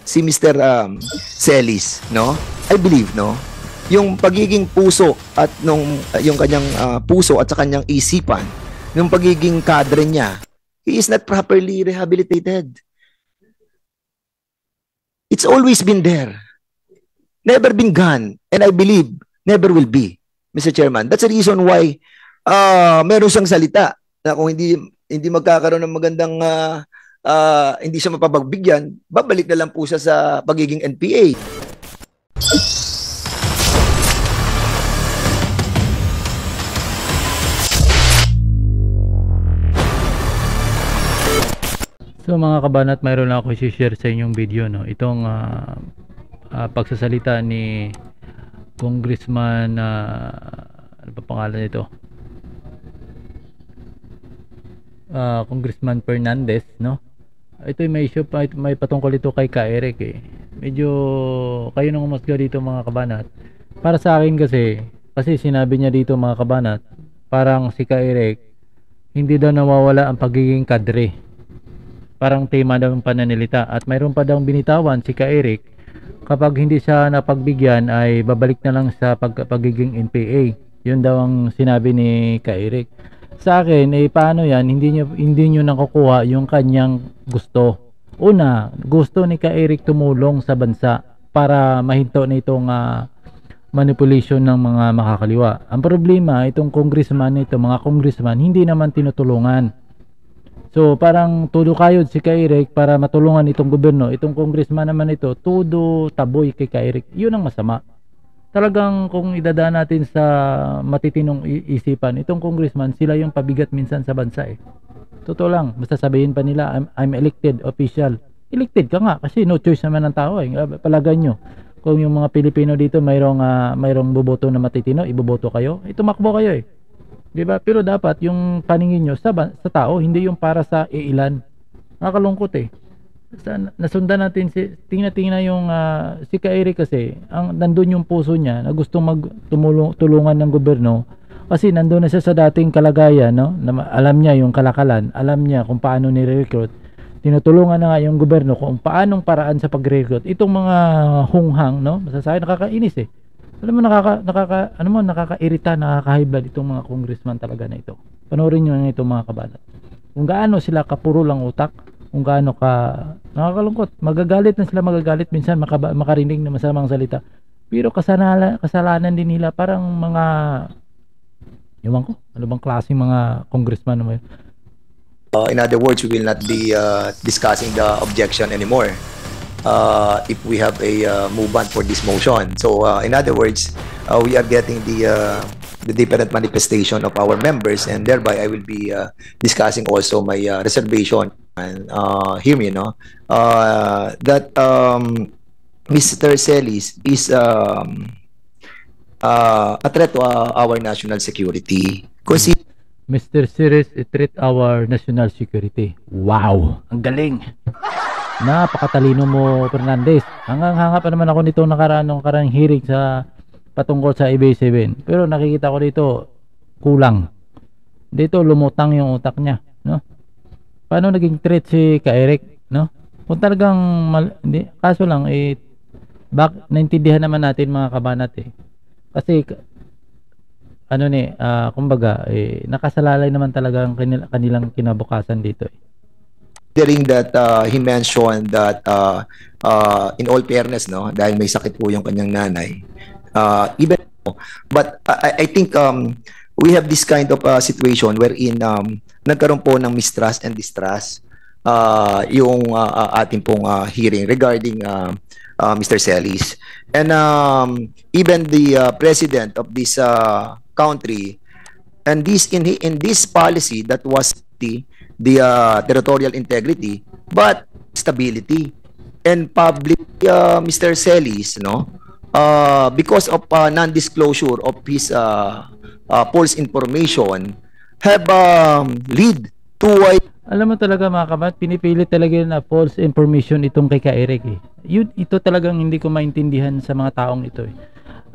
si Mr. Celis, no? I believe, no? Yung pagiging puso at yung kanyang puso at sa kanyang isipan, yung pagiging kadre niya, he is not properly rehabilitated. It's always been there. Never been gone. And I believe, never will be, Mr. Chairman. That's the reason why meron siyang salita na kung hindi magkakaroon ng magandang hindi siya mapapagbigyan, babalik na lang po siya sa pagiging NPA. So mga kabanat, mayroon lang ako i-share sa inyong video, no? Itong pagsasalita ni Congressman ano pa pangalan nito? Congressman Fernandez, no? Ito may issue pa, may patungkol ito kay Ka Eric eh. Medyo kayo nang umusga dito mga kabanat. Para sa akin kasi sinabi niya dito mga kabanat, parang si Ka Eric hindi daw nawawala ang pagiging kadre. Parang tema daw ng pananalita at mayroon pa daw binitawan si Ka Eric, kapag hindi siya napagbigyan ay babalik na lang sa pagiging NPA. Yun daw ang sinabi ni Ka Eric. Sa akin paano yan, hindi nyo nakukuha yung kanyang gusto. Una, gusto ni Ka Eric tumulong sa bansa para mahinto na itong manipulation ng mga makakaliwa. Ang problema, itong congressman mga congressman hindi naman tinutulungan. So parang todo kayod si Ka Eric para matulungan itong gobyerno. Itong congressman naman ito, todo taboy kay Ka Eric. Yun ang masama. Talagang kung idadaan natin sa matitinong isipan, itong congressman, sila yung pabigat minsan sa bansa eh. Totoo lang, basta sabihin pa nila, I'm elected official. Elected ka nga kasi no choice naman ng tao eh. Palagay nyo, kung yung mga Pilipino dito mayroong boboto na matitino, iboboto kayo, tumakbo kayo eh. Diba? Pero dapat yung paningin nyo sa tao, hindi yung para sa ilan. Nakakalungkot eh. Nasundan natin tingnan yung si Ka Eric kasi nandun yung puso niya na gustong tulungan ng gobyerno kasi nandun na siya sa dating kalagayan, no? Na alam niya yung kalakalan, alam niya kung paano ni-recruit. Tinutulungan na nga yung gobyerno kung paanong paraan sa pag-recruit. Itong mga hunghang, no? Masasabi nakakainis eh. Alam mo nakakairita, nakaka-high blood itong mga congressman talaga na ito. Panoorin niyo itong mga kabalat. Kung gaano sila kapuro lang utak, kung gaano nakakalungkot. Magagalit minsan makarinig ng masamang salita. Pero kasalanan din nila parang mga ewan ko, ano bang klaseng mga congressman naman. In other words, we will not be discussing the objection anymore. If we have a movement for this motion. So in other words, we are getting the different manifestation of our members, and thereby I will be discussing also my reservation and hear me, no? That Mr. Celis is a threat to our national security. Kasi Mr. Celis is threat our national security. Wow, ang galing. Napakatalino mo, Fernandez. Hanga pa naman ako nito nakarang hearing sa patungkol sa ABS-CBN. Pero nakikita ko dito kulang. Dito lumutang yung utak niya, no? Paano naging threat si Ka Eric, no? Kung talagang kaso lang naintindihan naman natin mga kabanat eh. Kasi kumbaga nakasalalay naman talaga ang kanilang kinabukasan dito eh. During that he mentioned that in all fairness, no, dahil may sakit po yung kanyang nanay, but I think we have this kind of situation wherein nagkaroon po ng mistrust and distrust yung ating pong hearing regarding Mr. Celis, and even the president of this country, and in this policy that was the territorial integrity, but stability and public. Mr. Celis, no, because of non-disclosure of his false information, have lead to alam mo talaga mga kabat, pinipilit talaga na false information itong kay Ka Eric eh. Ito talagang hindi ko maintindihan sa mga taong ito eh.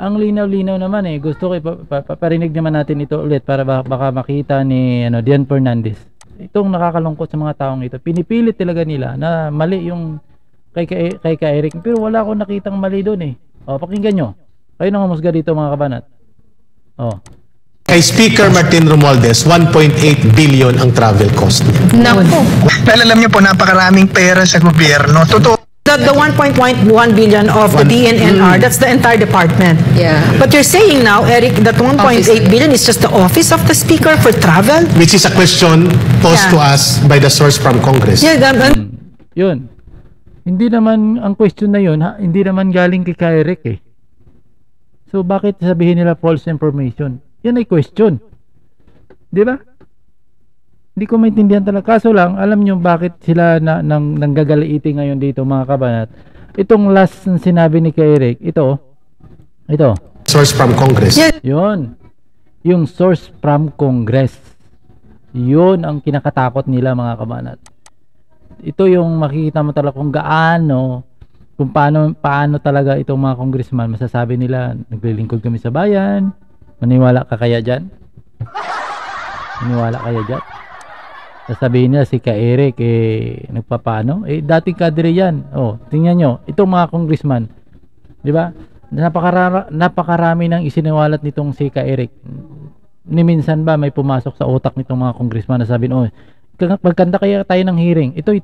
Ang linaw-linaw naman eh. Gusto ko paparinig naman natin ito ulit para baka makita ni Dian Fernandez. Itong nakakalungkot sa mga taong ito, pinipilit talaga nila na mali yung kay ka Eric, pero wala akong nakitang mali doon eh. O, pakinggan nyo. Kayo nang humusga dito mga kabanat. O. Kay Speaker Martin Romualdez, 1.8 billion ang travel cost niya. Naku. Dahil alam niyo po, napakaraming pera sa gobyerno. Totoo. The 1.1 billion of the DNNR, that's the entire department. Yeah. But you're saying now, Eric, that 1.8 billion is just the office of the speaker for travel? Which is a question posed to us by the source from Congress. Yeah, Yun. Hindi naman, ang question na yun, hindi naman galing kay Eric eh. So, bakit sabihin nila false information? Yan ay question. Di ba? Hindi ko maintindihan talaga. Kaso lang, alam nyo bakit sila nanggagaliiti ngayon dito mga kabanat. Itong last na sinabi ni Eric, ito. Source from Congress. Yeah. Yun. Yung source from Congress. Yun ang kinakatakot nila mga kabanat. Ito yung makikita mo talaga kung gaano, kung paano talaga itong mga congressman masasabi nila, naglilingkod kami sa bayan. Maniwala ka kaya dyan? Maniwala kaya dyan? Sasabihin nila si Eric nagpapaano? Dating kadre yan. Tingnan nyo, itong mga congressman, di ba? Napakarami nang isiniwalat nitong si Eric. Ni minsan ba may pumasok sa utak nitong mga congressman na sabihin, magkanda kaya tayo ng hearing. Ito ay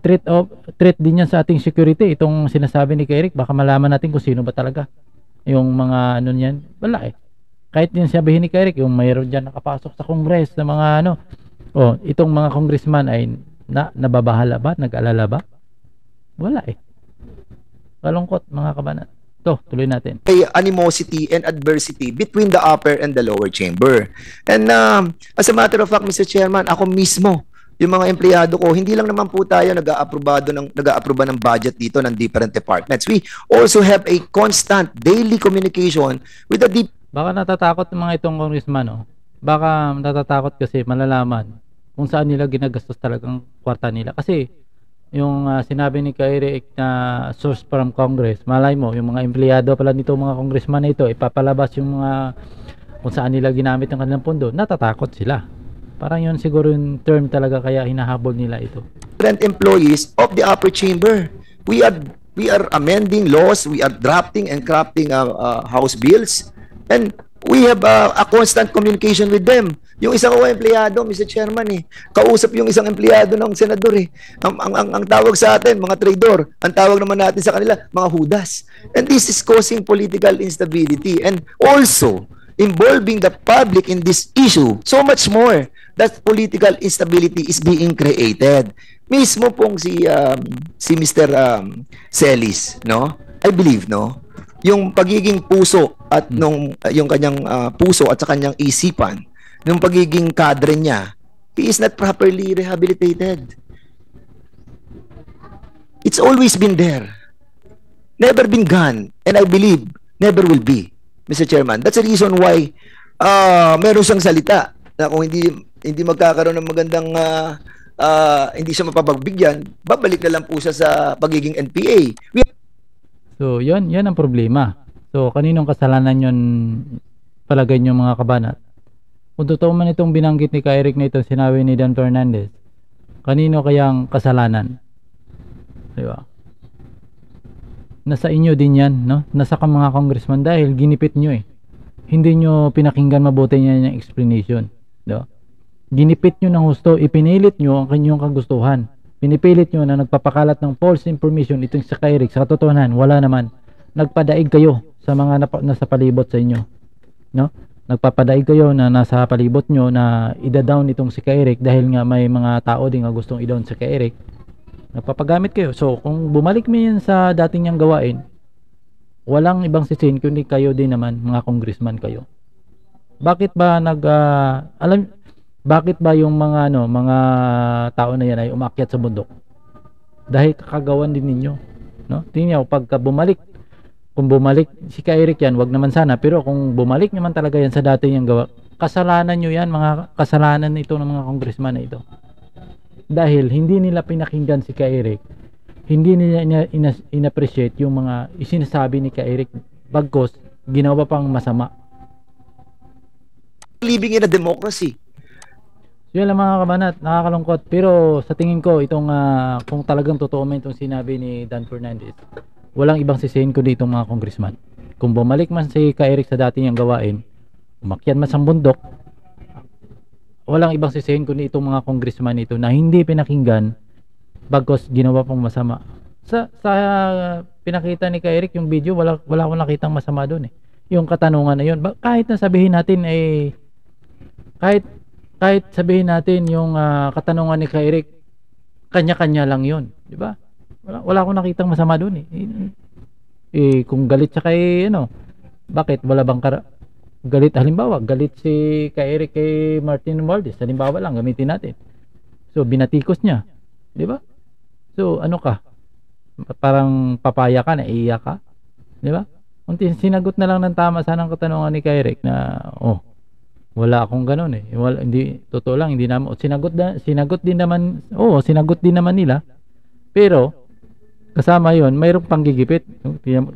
threat din yan sa ating security. Itong sinasabi ni Eric, baka malaman natin kung sino ba talaga yung mga ano niyan. Wala eh. Kahit yung sabihin ni Eric, yung mayroon dyan nakapasok sa Congress na mga ano, itong mga congressman ay nababahala ba? Nag-alala ba? Wala eh. Kalungkot mga kabanan. Tuloy natin. Animosity and adversity between the upper and the lower chamber. And as a matter of fact, Mr. Chairman, ako mismo, yung mga empleyado ko, hindi lang naman po tayo nag-aaproba ng budget dito ng different departments. We also have a constant daily communication with the Baka natatakot ng mga itong congressman, Baka natatakot kasi malalaman kung saan nila ginagastos talagang kwarta nila. Kasi yung sinabi ni Eric na source from Congress, malay mo, yung mga empleyado pala nito mga congressman na ito, ipapalabas yung mga kung saan nila ginamit ang kanilang pondo, natatakot sila. Parang yun siguro yung term talaga kaya hinahabol nila ito. Different employees of the upper chamber. We are amending laws, we are drafting and crafting house bills, and we have a constant communication with them. Yung isang empleyado, Mr. Chairman, kausap yung isang empleyado ng senador. Ang tawag sa atin, mga traidor. Ang tawag naman natin sa kanila, mga hudas. And this is causing political instability and also involving the public in this issue. So much more that political instability is being created. Mismo pong si Mr. Celis, no? I believe, no? Yung pagiging puso at yung kanyang puso at sa kanyang isipan, yung pagiging kadre niya, he is not properly rehabilitated. It's always been there. Never been gone. And I believe, never will be, Mr. Chairman. That's the reason why meron siyang salita na kung hindi magkakaroon ng magandang hindi siya mapapagbigyan, babalik na lang po siya sa pagiging NPA. So, yan ang problema. So, kaninong kasalanan yun palagay nyo mga kabanat? Kung totoo man itong binanggit ni Eric na ito, sinabi ni Dan Fernandez, kanino kayang kasalanan? Diba? Nasa inyo din yan, no? Nasa mga congressman dahil ginipit nyo eh. Hindi nyo pinakinggan mabuti niya yung explanation. Diba? Ginipit nyo ng husto, ipinilit nyo ang kanyang kagustuhan. Pinipilit nyo na nagpapakalat ng false information itong sa Eric. Sa katotohanan, wala naman. Nagpadaig kayo sa mga nasa palibot sa inyo. No? Nagpapadaig kayo na nasa palibot nyo na ida-down itong si Eric dahil nga may mga tao din nga gustong i-down si Eric. Nagpapagamit kayo. So, kung bumalik mo yan sa dating niyang gawain, walang ibang sisin kundi kayo din naman, mga congressman kayo. Bakit ba bakit ba yung mga mga tao na yan ay umakyat sa bundok? Dahil kakagawan din ninyo, no? Tingnan niyo kung bumalik si Eric yan, wag naman sana, pero kung bumalik naman talaga yan sa dati niyang gawa, kasalanan niyo yan, mga kasalanan ito ng mga congressman na ito. Dahil hindi nila pinakinggan si Eric, hindi nila inappreciate yung mga isinasabi ni Eric, bagkos ginawa pang masama. Living in a democracy. So yun lang mga kabanat, nakakalungkot. Pero sa tingin ko, itong kung talagang totoo man itong sinabi ni Dan Fernandez, walang ibang sisihin ko dito mga congressman. Kung bumalik man si Ka-Eric sa dati niyang gawain, umakyat man sa bundok, walang ibang sisihin ko itong mga congressman ito na hindi pinakinggan bagkos ginawa pong masama. Sa pinakita ni Ka-Eric yung video, wala akong nakitang masama doon eh. Yung katanungan na yun, kahit na sabihin natin eh, kahit sabihin natin yung katanungan ni Ka-Eric, kanya-kanya lang yun, di ba? Wala akong nakitang masama doon eh. Kung galit siya kay bakit wala bang galit, halimbawa galit si Ka-Eric kay Martin Romualdez, halimbawa lang gamitin natin. So binatikos niya, di ba? So ano ka? Parang papaya ka na iiyak ka, di ba? Unti sinagot na lang ng tama sana ang katanungan ni Ka-Eric na wala akong ganoon eh. Hindi totoo lang, hindi naman sinagot din naman nila. Pero kasama 'yon, mayroong panggigipit.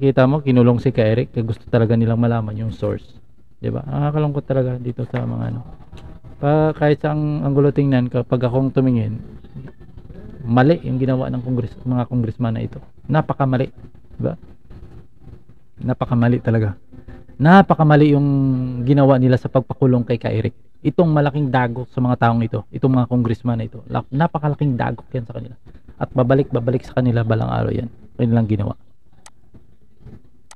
Kita mo kinulong si Ka-Eric, gusto talaga nilang malaman yung source. 'Di ba? Nakakalungkot talaga dito sa mga kahit sa anggulo tingnan, kapag akong tumingin, mali yung ginawa ng mga congressman na ito. Napakamali, 'di ba? Napakamali talaga. Napakamali yung ginawa nila sa pagpakulong kay Ka-Eric. Itong malaking dagok sa mga taong ito, itong mga congressman na ito, napakalaking dagok yan sa kanila. At babalik sa kanila balang araw yan, kanilang ginawa.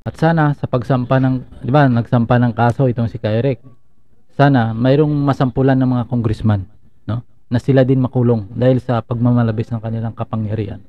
At sana sa pagsampa ng, di ba, nagsampa ng kaso itong si Ka-Eric, sana mayroong masampulan ng mga congressman, no, na sila din makulong dahil sa pagmamalabis ng kanilang kapangyarihan.